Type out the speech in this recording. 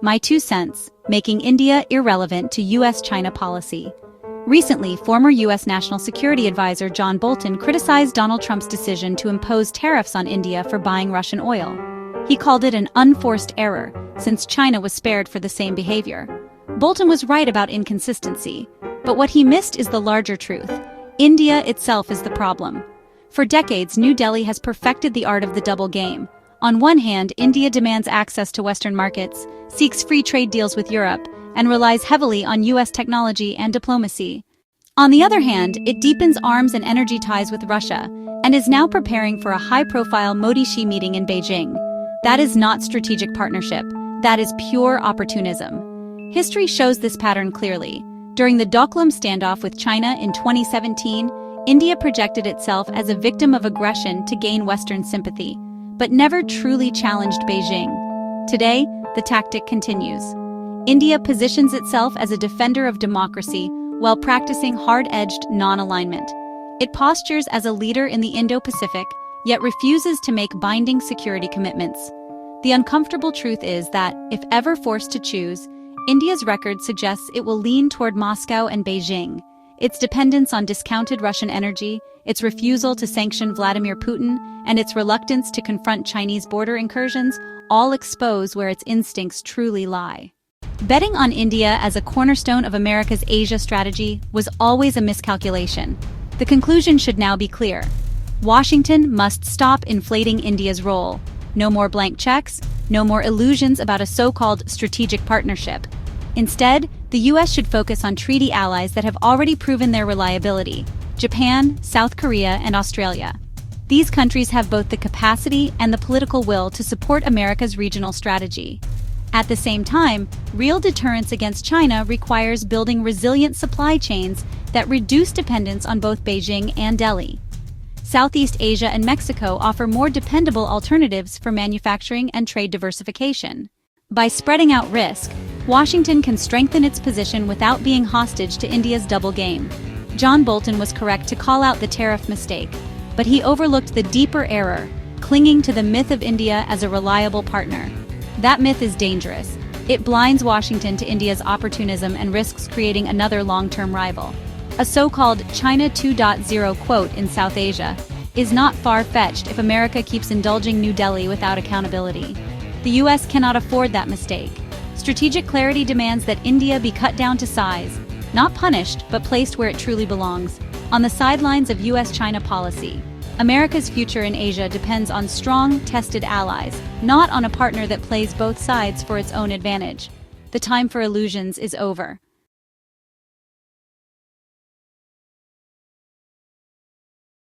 My 2 cents, making India irrelevant to U.S.-China policy. Recently, former U.S. National Security Advisor John Bolton criticized Donald Trump's decision to impose tariffs on India for buying Russian oil. He called it an unforced error, since China was spared for the same behavior. Bolton was right about inconsistency, but what he missed is the larger truth. India itself is the problem. For decades, New Delhi has perfected the art of the double game. On one hand, India demands access to Western markets, seeks free trade deals with Europe, and relies heavily on U.S. technology and diplomacy. On the other hand, it deepens arms and energy ties with Russia, and is now preparing for a high-profile Modi-Xi meeting in Beijing. That is not strategic partnership. That is pure opportunism. History shows this pattern clearly. During the Doklam standoff with China in 2017, India projected itself as a victim of aggression to gain Western sympathy, but never truly challenged Beijing. Today, the tactic continues. India positions itself as a defender of democracy while practicing hard-edged non-alignment. It postures as a leader in the Indo-Pacific, yet refuses to make binding security commitments. The uncomfortable truth is that, if ever forced to choose, India's record suggests it will lean toward Moscow and Beijing. Its dependence on discounted Russian energy, its refusal to sanction Vladimir Putin, and its reluctance to confront Chinese border incursions all expose where its instincts truly lie. Betting on India as a cornerstone of America's Asia strategy was always a miscalculation. The conclusion should now be clear. Washington must stop inflating India's role. No more blank checks, no more illusions about a so-called strategic partnership. Instead, the U.S. should focus on treaty allies that have already proven their reliability: Japan, South Korea, and Australia. These countries have both the capacity and the political will to support America's regional strategy. At the same time, real deterrence against China requires building resilient supply chains that reduce dependence on both Beijing and Delhi. Southeast Asia and Mexico offer more dependable alternatives for manufacturing and trade diversification. By spreading out risk, Washington can strengthen its position without being hostage to India's double game. John Bolton was correct to call out the tariff mistake, but he overlooked the deeper error, clinging to the myth of India as a reliable partner. That myth is dangerous. It blinds Washington to India's opportunism and risks creating another long-term rival. A so-called China 2.0 quote in South Asia is not far-fetched if America keeps indulging New Delhi without accountability. The U.S. cannot afford that mistake. Strategic clarity demands that India be cut down to size, not punished, but placed where it truly belongs, on the sidelines of U.S.-China policy. America's future in Asia depends on strong, tested allies, not on a partner that plays both sides for its own advantage. The time for illusions is over.